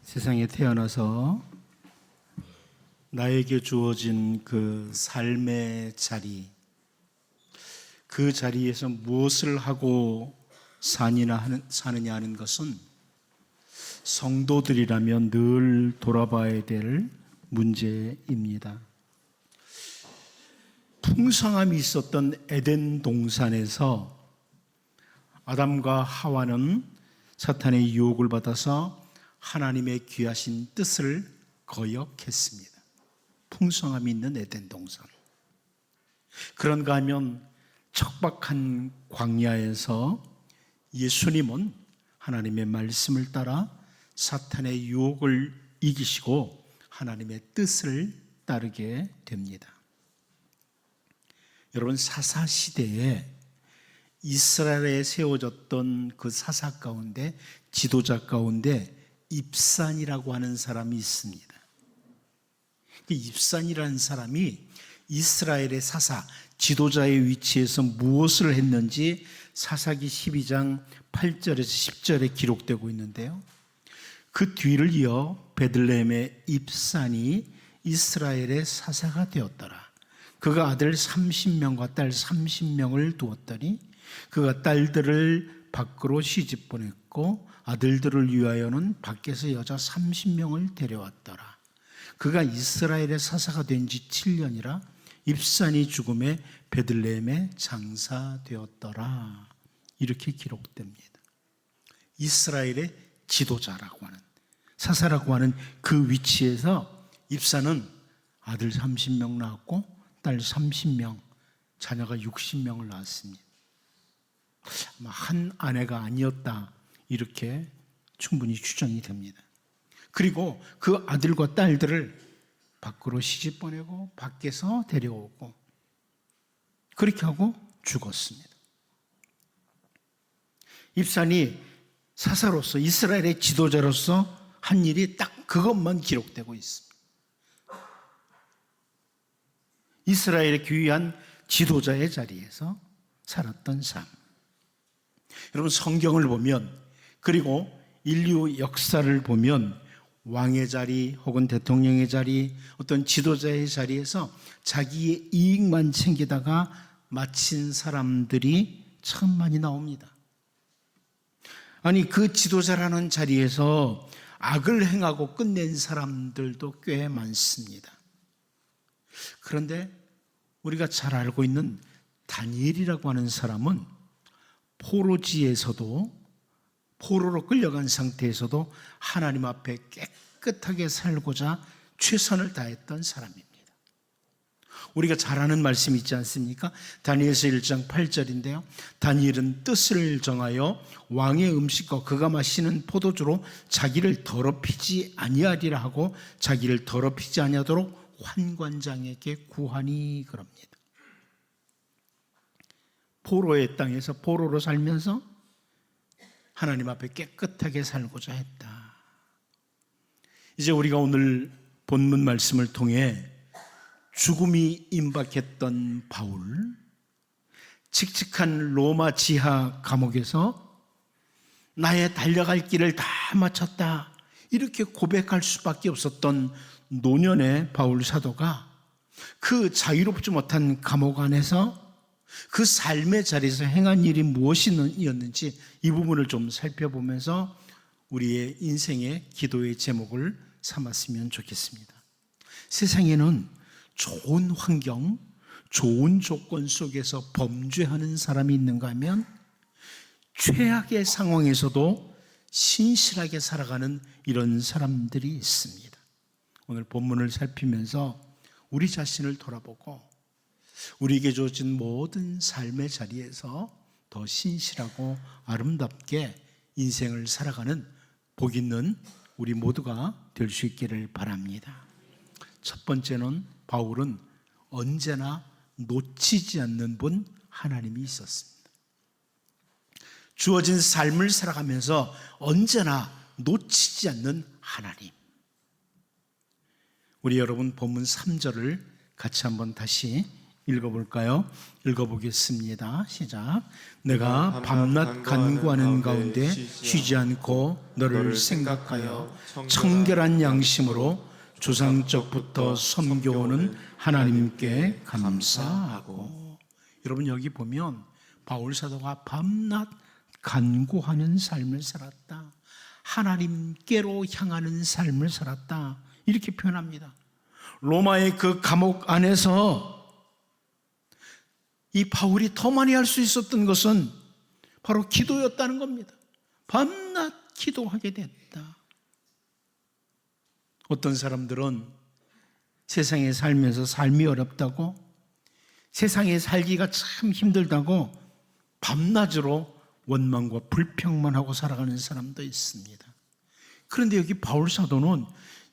세상에 태어나서 나에게 주어진 그 삶의 자리, 그 자리에서 무엇을 하고 사느냐 하는 것은 성도들이라면 늘 돌아봐야 될 문제입니다. 풍성함이 있었던 에덴 동산에서 아담과 하와는 사탄의 유혹을 받아서 하나님의 귀하신 뜻을 거역했습니다. 풍성함이 있는 에덴 동산. 그런가 하면 척박한 광야에서 예수님은 하나님의 말씀을 따라 사탄의 유혹을 이기시고 하나님의 뜻을 따르게 됩니다. 여러분, 사사시대에 이스라엘에 세워졌던 그 사사 가운데, 지도자 가운데 입산이라고 하는 사람이 있습니다. 그 입산이라는 사람이 이스라엘의 사사, 지도자의 위치에서 무엇을 했는지 사사기 12장 8절에서 10절에 기록되고 있는데요. 그 뒤를 이어 베들레헴의 입산이 이스라엘의 사사가 되었더라. 그가 아들 30명과 딸 30명을 두었더니 그가 딸들을 밖으로 시집 보냈고 아들들을 위하여는 밖에서 여자 30명을 데려왔더라. 그가 이스라엘의 사사가 된 지 7년이라 입산이 죽음에 베들레헴에 장사되었더라. 이렇게 기록됩니다. 이스라엘의 지도자라고 하는, 사사라고 하는 그 위치에서 입산은 아들 30명 낳았고 딸 30명, 자녀가 60명을 낳았습니다. 한 아내가 아니었다, 이렇게 충분히 추정이 됩니다. 그리고 그 아들과 딸들을 밖으로 시집 보내고 밖에서 데려오고 그렇게 하고 죽었습니다. 입산이 사사로서, 이스라엘의 지도자로서 한 일이 딱 그것만 기록되고 있습니다. 이스라엘의 귀한 지도자의 자리에서 살았던 삶. 여러분, 성경을 보면, 그리고 인류 역사를 보면 왕의 자리 혹은 대통령의 자리, 어떤 지도자의 자리에서 자기의 이익만 챙기다가 마친 사람들이 참 많이 나옵니다. 아니, 그 지도자라는 자리에서 악을 행하고 끝낸 사람들도 꽤 많습니다. 그런데 우리가 잘 알고 있는 다니엘이라고 하는 사람은 포로지에서도, 포로로 끌려간 상태에서도 하나님 앞에 깨끗하게 살고자 최선을 다했던 사람입니다. 우리가 잘 아는 말씀이 있지 않습니까? 다니엘서 1장 8절인데요. 다니엘은 뜻을 정하여 왕의 음식과 그가 마시는 포도주로 자기를 더럽히지 아니하리라 하고 자기를 더럽히지 아니하도록 환관장에게 구하니, 그럽니다. 포로의 땅에서 포로로 살면서 하나님 앞에 깨끗하게 살고자 했다. 이제 우리가 오늘 본문 말씀을 통해 죽음이 임박했던 바울, 칙칙한 로마 지하 감옥에서 나의 달려갈 길을 다 마쳤다, 이렇게 고백할 수밖에 없었던 노년의 바울 사도가 그 자유롭지 못한 감옥 안에서 그 삶의 자리에서 행한 일이 무엇이었는지 이 부분을 좀 살펴보면서 우리의 인생의 기도의 제목을 삼았으면 좋겠습니다. 세상에는 좋은 환경, 좋은 조건 속에서 범죄하는 사람이 있는가 하면 최악의 상황에서도 신실하게 살아가는 이런 사람들이 있습니다. 오늘 본문을 살피면서 우리 자신을 돌아보고 우리에게 주어진 모든 삶의 자리에서 더 신실하고 아름답게 인생을 살아가는 복 있는 우리 모두가 될 수 있기를 바랍니다. 첫 번째는 바울은 언제나 놓치지 않는 분 하나님이 있었습니다. 주어진 삶을 살아가면서 언제나 놓치지 않는 하나님. 우리 여러분, 본문 3절을 같이 한번 다시 읽어볼까요? 읽어보겠습니다. 시작. 내가 밤낮 간구하는 가운데 쉬지 않고 너를 생각하여 청결한 양심으로 조상적부터 섬겨오는 하나님께 감사하고. 여러분, 여기 보면 바울 사도가 밤낮 간구하는 삶을 살았다, 하나님께로 향하는 삶을 살았다, 이렇게 표현합니다. 로마의 그 감옥 안에서 이 바울이 더 많이 할 수 있었던 것은 바로 기도였다는 겁니다. 밤낮 기도하게 됐다. 어떤 사람들은 세상에 살면서 삶이 어렵다고, 세상에 살기가 참 힘들다고 밤낮으로 원망과 불평만 하고 살아가는 사람도 있습니다. 그런데 여기 바울 사도는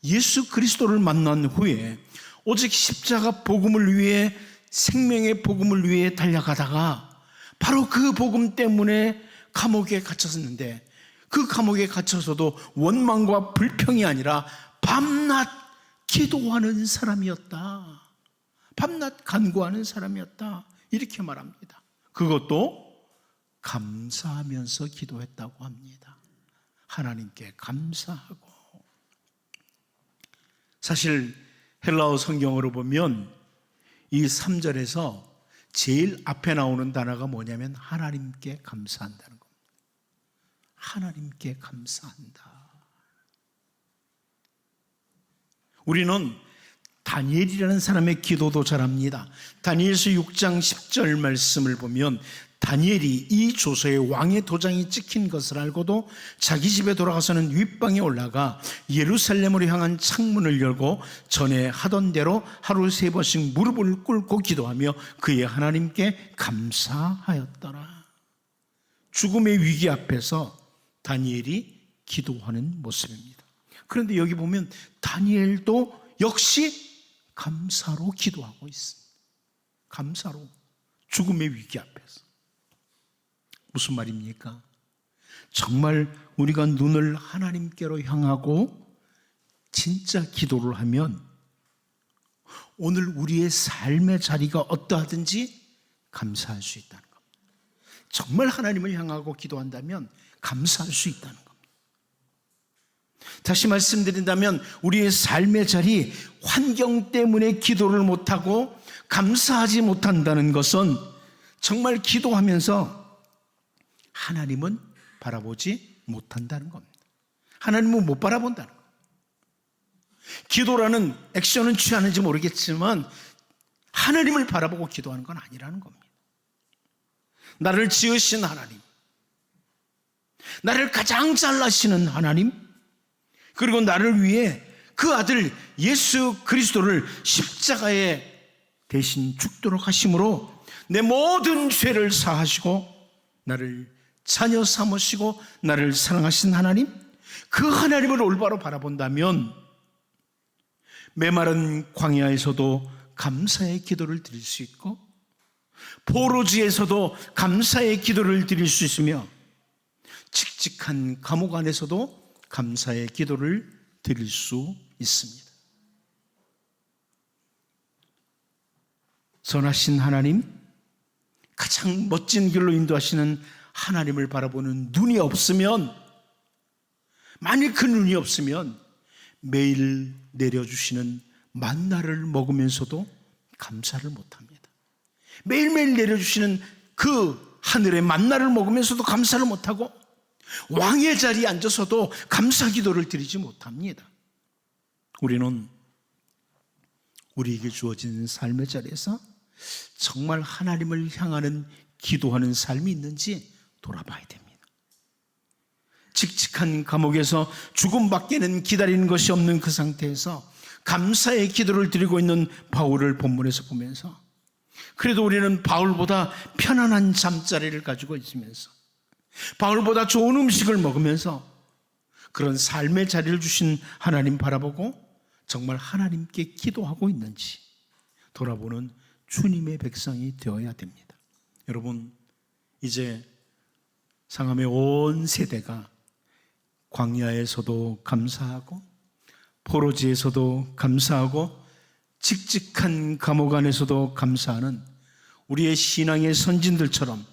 예수 그리스도를 만난 후에 오직 십자가 복음을 위해, 생명의 복음을 위해 달려가다가 바로 그 복음 때문에 감옥에 갇혔는데, 그 감옥에 갇혀서도 원망과 불평이 아니라 밤낮 기도하는 사람이었다, 밤낮 간구하는 사람이었다, 이렇게 말합니다. 그것도 감사하면서 기도했다고 합니다. 하나님께 감사하고. 사실 헬라어 성경으로 보면 이 3절에서 제일 앞에 나오는 단어가 뭐냐면 하나님께 감사한다는 겁니다. 하나님께 감사한다. 우리는 다니엘이라는 사람의 기도도 잘합니다. 다니엘서 6장 10절 말씀을 보면 다니엘이 이 조서에 왕의 도장이 찍힌 것을 알고도 자기 집에 돌아가서는 윗방에 올라가 예루살렘으로 향한 창문을 열고 전에 하던 대로 하루 3번씩 무릎을 꿇고 기도하며 그의 하나님께 감사하였더라. 죽음의 위기 앞에서 다니엘이 기도하는 모습입니다. 그런데 여기 보면 다니엘도 역시 감사로 기도하고 있습니다. 감사로, 죽음의 위기 앞에서. 무슨 말입니까? 정말 우리가 눈을 하나님께로 향하고 진짜 기도를 하면 오늘 우리의 삶의 자리가 어떠하든지 감사할 수 있다는 겁니다. 정말 하나님을 향하고 기도한다면 감사할 수 있다는 겁니다. 다시 말씀드린다면 우리의 삶의 자리, 환경 때문에 기도를 못하고 감사하지 못한다는 것은 정말 기도하면서 하나님은 바라보지 못한다는 겁니다. 하나님은 못 바라본다는 겁니다. 기도라는 액션은 취하는지 모르겠지만 하나님을 바라보고 기도하는 건 아니라는 겁니다. 나를 지으신 하나님, 나를 가장 잘나시는 하나님, 그리고 나를 위해 그 아들 예수 그리스도를 십자가에 대신 죽도록 하심으로 내 모든 죄를 사하시고 나를 자녀 삼으시고 나를 사랑하신 하나님, 그 하나님을 올바로 바라본다면 메마른 광야에서도 감사의 기도를 드릴 수 있고 포로지에서도 감사의 기도를 드릴 수 있으며 칙칙한 감옥 안에서도 감사의 기도를 드릴 수 있습니다. 선하신 하나님, 가장 멋진 길로 인도하시는 하나님을 바라보는 눈이 없으면, 만일 그 눈이 없으면 매일 내려주시는 만나를 먹으면서도 감사를 못합니다. 매일매일 내려주시는 그 하늘의 만나를 먹으면서도 감사를 못하고 왕의 자리에 앉아서도 감사 기도를 드리지 못합니다. 우리는 우리에게 주어진 삶의 자리에서 정말 하나님을 향하는 기도하는 삶이 있는지 돌아봐야 됩니다. 칙칙한 감옥에서 죽음밖에는 기다리는 것이 없는 그 상태에서 감사의 기도를 드리고 있는 바울을 본문에서 보면서 그래도 우리는 바울보다 편안한 잠자리를 가지고 있으면서 바울보다 좋은 음식을 먹으면서 그런 삶의 자리를 주신 하나님 바라보고 정말 하나님께 기도하고 있는지 돌아보는 주님의 백성이 되어야 됩니다. 여러분, 이제 상암의 온 세대가 광야에서도 감사하고 포로지에서도 감사하고 직직한 감옥 안에서도 감사하는 우리의 신앙의 선진들처럼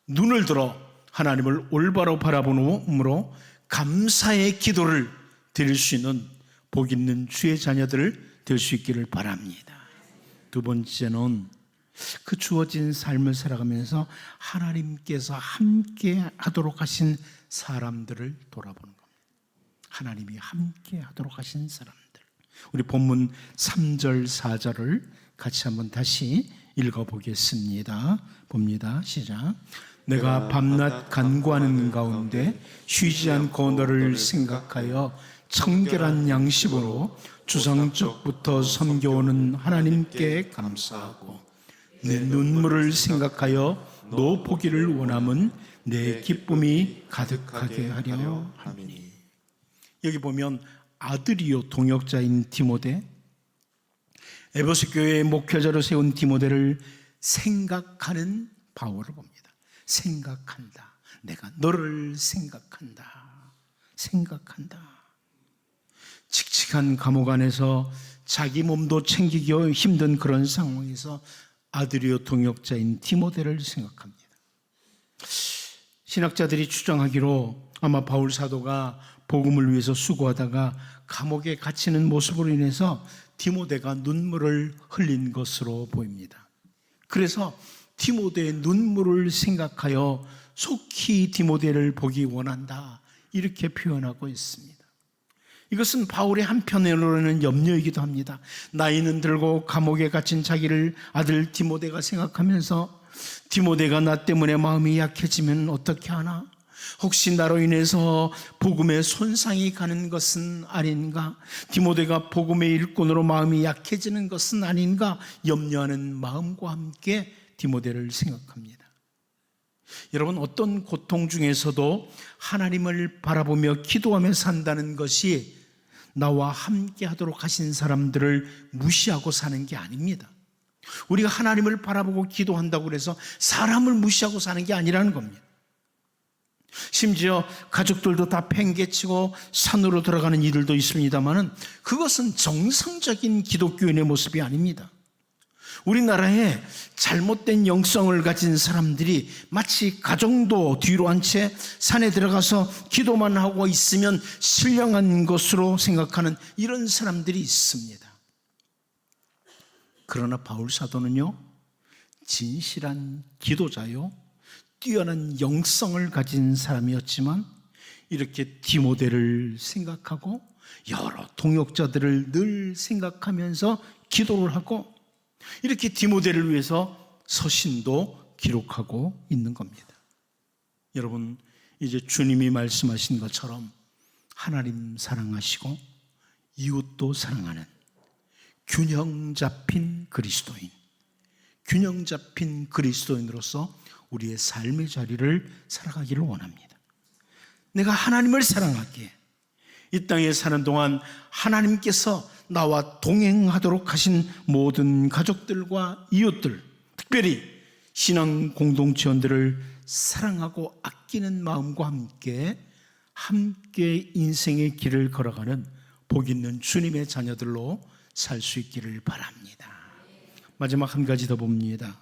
눈을 들어 하나님을 올바로 바라보므로 감사의 기도를 드릴 수 있는 복 있는 주의 자녀들 될 수 있기를 바랍니다. 두 번째는 그 주어진 삶을 살아가면서 하나님께서 함께 하도록 하신 사람들을 돌아보는 겁니다. 하나님이 함께 하도록 하신 사람들. 우리 본문 3절 4절을 같이 한번 다시 읽어보겠습니다. 봅니다. 시작. 내가 밤낮 간구하는 가운데 쉬지 않고 너를 생각하여 청결한 양심으로 주상적부터 섬겨오는 하나님께 감사하고 내 눈물을 생각하여 너 보기를 원함은 내 기쁨이 가득하게 하려 함이니. 여기 보면 아들이요 동역자인 디모데, 에베소 교회의 목회자로 세운 디모데를 생각하는 바울을 봅니다. 생각한다. 내가 너를 생각한다. 생각한다. 칙칙한 감옥 안에서 자기 몸도 챙기기 힘든 그런 상황에서 아들이요 동역자인 디모데를 생각합니다. 신학자들이 추정하기로 아마 바울 사도가 복음을 위해서 수고하다가 감옥에 갇히는 모습으로 인해서 디모데가 눈물을 흘린 것으로 보입니다. 그래서 디모데의 눈물을 생각하여 속히 디모데를 보기 원한다, 이렇게 표현하고 있습니다. 이것은 바울의 한편으로는 염려이기도 합니다. 나이는 들고 감옥에 갇힌 자기를 아들 디모데가 생각하면서 디모데가 나 때문에 마음이 약해지면 어떻게 하나? 혹시 나로 인해서 복음에 손상이 가는 것은 아닌가? 디모데가 복음의 일꾼으로 마음이 약해지는 것은 아닌가? 염려하는 마음과 함께 디모데를 생각합니다. 여러분, 어떤 고통 중에서도 하나님을 바라보며 기도하며 산다는 것이 나와 함께 하도록 하신 사람들을 무시하고 사는 게 아닙니다. 우리가 하나님을 바라보고 기도한다고 해서 사람을 무시하고 사는 게 아니라는 겁니다. 심지어 가족들도 다 팽개치고 산으로 들어가는 이들도 있습니다만 그것은 정상적인 기독교인의 모습이 아닙니다. 우리나라에 잘못된 영성을 가진 사람들이 마치 가정도 뒤로 한 채 산에 들어가서 기도만 하고 있으면 신령한 것으로 생각하는 이런 사람들이 있습니다. 그러나 바울 사도는요, 진실한 기도자요, 뛰어난 영성을 가진 사람이었지만 이렇게 디모데를 생각하고 여러 동역자들을 늘 생각하면서 기도를 하고 이렇게 디모데를 위해서 서신도 기록하고 있는 겁니다. 여러분, 이제 주님이 말씀하신 것처럼 하나님 사랑하시고 이웃도 사랑하는 균형 잡힌 그리스도인, 균형 잡힌 그리스도인으로서 우리의 삶의 자리를 살아가기를 원합니다. 내가 하나님을 사랑하기에 이 땅에 사는 동안 하나님께서 나와 동행하도록 하신 모든 가족들과 이웃들, 특별히 신앙 공동체원들을 사랑하고 아끼는 마음과 함께 인생의 길을 걸어가는 복 있는 주님의 자녀들로 살 수 있기를 바랍니다. 마지막 한 가지 더 봅니다.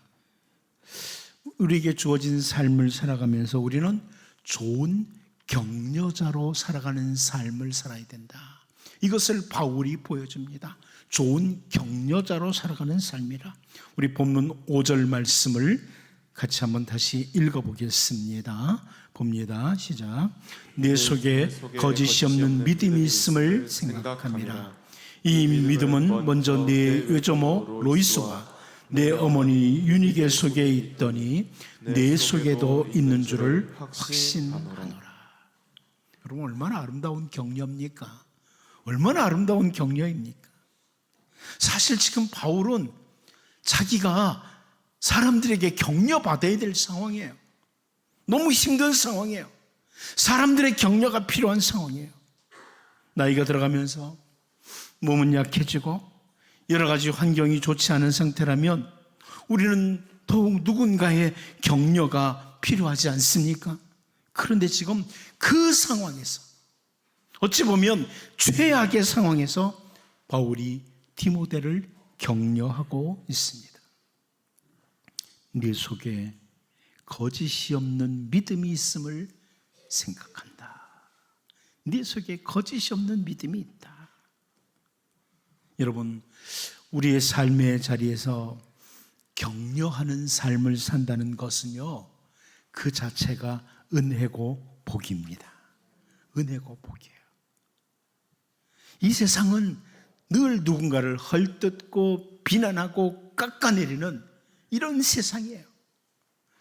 우리에게 주어진 삶을 살아가면서 우리는 좋은 격려자로 살아가는 삶을 살아야 된다. 이것을 바울이 보여줍니다. 좋은 격려자로 살아가는 삶이라. 우리 본문 5절 말씀을 같이 한번 다시 읽어보겠습니다. 봅니다. 시작. 내 속에 거짓이 없는 믿음이 있음을 생각합니다. 이 믿음은 먼저 내 외조모 로이스와 내 어머니 유니게 속에 있더니 내 속에도 있는 줄을 확신하노라. 여러분, 얼마나 아름다운 격려입니까? 얼마나 아름다운 격려입니까? 사실 지금 바울은 자기가 사람들에게 격려받아야 될 상황이에요. 너무 힘든 상황이에요. 사람들의 격려가 필요한 상황이에요. 나이가 들어가면서 몸은 약해지고 여러 가지 환경이 좋지 않은 상태라면 우리는 더욱 누군가의 격려가 필요하지 않습니까? 그런데 지금 그 상황에서, 어찌 보면 최악의 상황에서 바울이 디모데를 격려하고 있습니다. 네 속에 거짓이 없는 믿음이 있음을 생각한다. 네 속에 거짓이 없는 믿음이 있다. 여러분, 우리의 삶의 자리에서 격려하는 삶을 산다는 것은요, 그 자체가 은혜고 복입니다. 은혜고 복이에요. 이 세상은 늘 누군가를 헐뜯고 비난하고 깎아내리는 이런 세상이에요.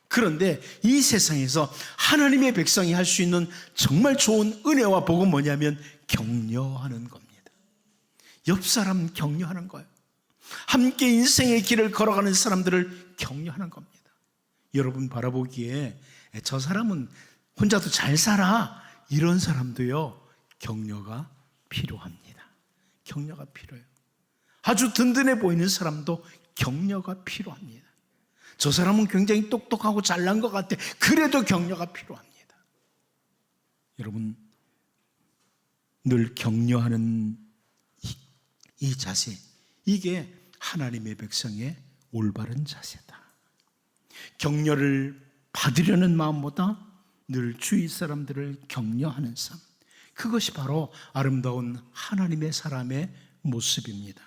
그런데 이 세상에서 하나님의 백성이 할 수 있는 정말 좋은 은혜와 복은 뭐냐면 격려하는 겁니다. 옆 사람 격려하는 거예요. 함께 인생의 길을 걸어가는 사람들을 격려하는 겁니다. 여러분 바라보기에 저 사람은 혼자도 잘 살아, 이런 사람도요, 격려가 필요합니다. 격려가 필요해요. 아주 든든해 보이는 사람도 격려가 필요합니다. 저 사람은 굉장히 똑똑하고 잘난 것 같아, 그래도 격려가 필요합니다. 여러분, 늘 격려하는 이 자세, 이게 하나님의 백성의 올바른 자세다. 격려를 받으려는 마음보다 늘 주위 사람들을 격려하는 삶, 그것이 바로 아름다운 하나님의 사람의 모습입니다.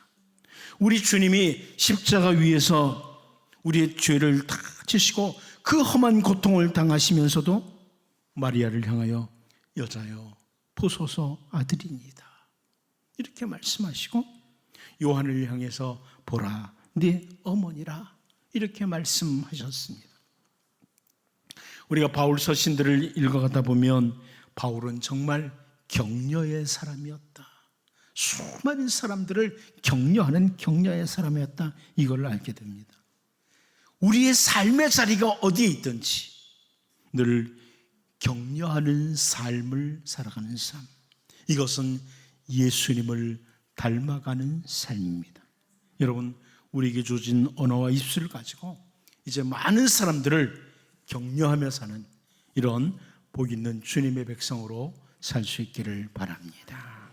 우리 주님이 십자가 위에서 우리의 죄를 다 지시고 그 험한 고통을 당하시면서도 마리아를 향하여 여자여 보소서 아들이니이다, 이렇게 말씀하시고 요한을 향해서 보라 네 어머니라, 이렇게 말씀하셨습니다. 우리가 바울 서신들을 읽어가다 보면 바울은 정말 격려의 사람이었다, 수많은 사람들을 격려하는 격려의 사람이었다, 이걸 알게 됩니다. 우리의 삶의 자리가 어디에 있든지 늘 격려하는 삶을 살아가는 삶, 이것은 예수님을 닮아가는 삶입니다. 여러분, 우리에게 주어진 언어와 입술을 가지고 이제 많은 사람들을 격려하며 사는 이런 복 있는 주님의 백성으로 살 수 있기를 바랍니다.